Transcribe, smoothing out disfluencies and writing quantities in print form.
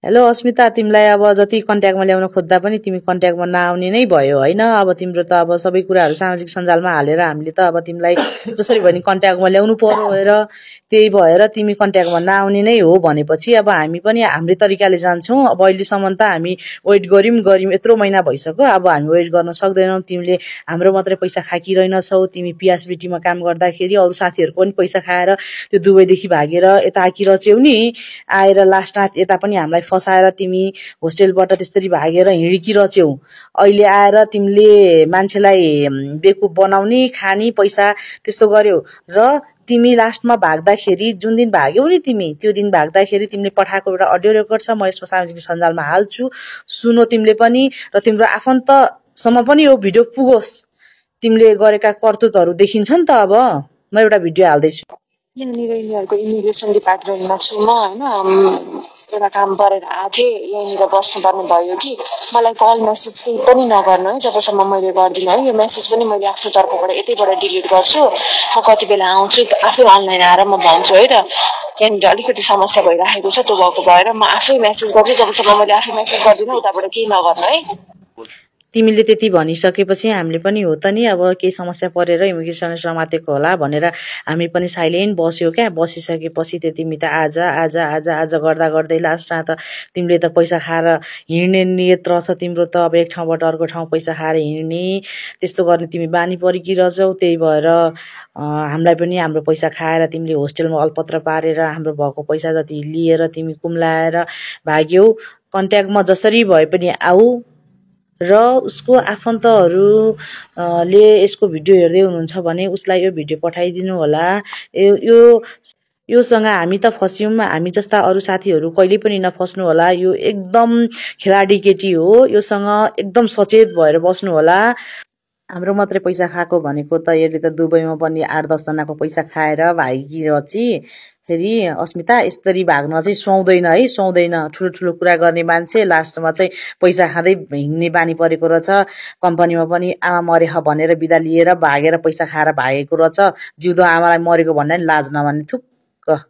Hello अस्मिता, तिमीलाई अब जति कन्ट्याक्टमा ल्याउन खोज्दा पनि तिमी कन्ट्याक्टमा नआउने नै भयो होइन। अब तिम्रो त अब सबै कुराहरू सामाजिक सञ्जालमा हालेर हामीले त अब तिमीलाई जसरी पनि कन्ट्याक्टमा ल्याउनु पर्यो भएर त्यही भएर तिमी कन्ट्याक्टमा नआउने नै हो भनेपछि अब हामी पनि हाम्रै तरिकाले जान्छौँ। अब अहिलेसम्म त हामी वेट गऱ्यौँ यत्रो महिना भइसक्यो। अब हामी वेट गर्न सक्दैनौँ। तिमीले हाम्रो मात्रै पैसा खाइरहन्छौ। तिमी पिएसबिटीमा काम गर्दाखेरि अरू साथीहरूको पनि पैसा खाएर त्यो दुबईदेखि भागेर यता आइरहन्छौ नि। आएर लास्टमा यता पनि हामीलाई फसाएर तिमी होस्टेलबाट त्यसरी भागेर हिँडिरहन्छौ। अहिले आएर तिमीले मान्छेलाई बेकुफ बनाउने खानी पैसा त्यस्तो गर्यौ र तिमी लास्टमा भाग्दाखेरि जुन दिन भाग्यौ नि तिमी त्यो दिन भाग्दाखेरि तिमीले पठाएको एउटा अडियो रेकर्ड छ, म यसमा सामाजिक सञ्जालमा हाल्छु, सुनो तिमीले पनि र तिम्रो आफन्तसम्म पनि यो भिडियो पुगोस्। तिमीले गरेका कर्तुतहरू देखिन्छ नि त। अब म एउटा भिडियो हाल्दैछु। यहाँनिर यिनीहरूको इमिग्रेसन डिपार्टमेन्टमा छु म होइन। एउटा काम परेर आएको थिएँ, यहीँनिर बस्नुपर्ने भयो कि मलाई कल मेसेज केही पनि नगर्नु है जबसम्म मैले गर्दिनँ है। यो मेसेज पनि मैले आफ्नो तर्फबाट यतैबाट डिलिट गर्छु। म कति बेला आउँछु आफै अनलाइन आएर म भन्छु है त। यहाँनिर अलिकति समस्या भइराखेको छ, त्यो भएको भएर म आफै मेसेज गर्छु। जबसम्म मैले आफै मेसेज गर्दिनँ उताबाट केही नगर्नु है। तिमीले त्यति भनिसकेपछि हामीले पनि हो त नि, अब केही समस्या परेर इमिग्रेसनले समातेको होला भनेर हामी पनि साइलेन्ट बस्यो क्या। बसिसकेपछि तिमी त आज आज आज आज गर्दा गर्दै लास्टमा त तिमीले त पैसा खाएर हिँड्ने नियत रहेछ तिम्रो त। अब एक ठाउँबाट अर्को ठाउँ पैसा खाएर हिँड्ने त्यस्तो गर्ने तिमी बानी परिरहन्छौ। त्यही भएर हामीलाई पनि हाम्रो पैसा खाएर तिमीले होस्टेलमा अलपत्र पारेर हाम्रो भएको पैसा जति लिएर तिमी कुम्लाएर भाग्यौ। कन्ट्याक्टमा जसरी भए पनि आऊ र उसको आफन्तहरूले यसको भिडियो हेर्दै हुनुहुन्छ भने उसलाई यो भिडियो पठाइदिनु होला। योसँग हामी त फस्यौँ, हामी जस्ता अरू साथीहरू कहिले पनि नफस्नु होला। यो एकदम खेलाडी केटी हो, योसँग एकदम सचेत भएर बस्नु होला। हाम्रो मात्रै पैसा खाएको भनेको त यसले त दुबईमा पनि 8-10 जनाको पैसा खाएर भागिरहछि। फेरि अस्मिता यसरी भाग्न चाहिँ सुहाउँदैन है, सुहाउँदैन। ठुलो कुरा गर्ने मान्छे लास्टमा चाहिँ पैसा खाँदै हिँड्ने बानी परेको रहेछ। कम्पनीमा पनि आमा मरेख भनेर बिदा लिएर भागेर पैसा खाएर भागेको रहेछ। जिउँदो आमालाई मरेको भन्दा नि लाज नमान्ने थुक्क।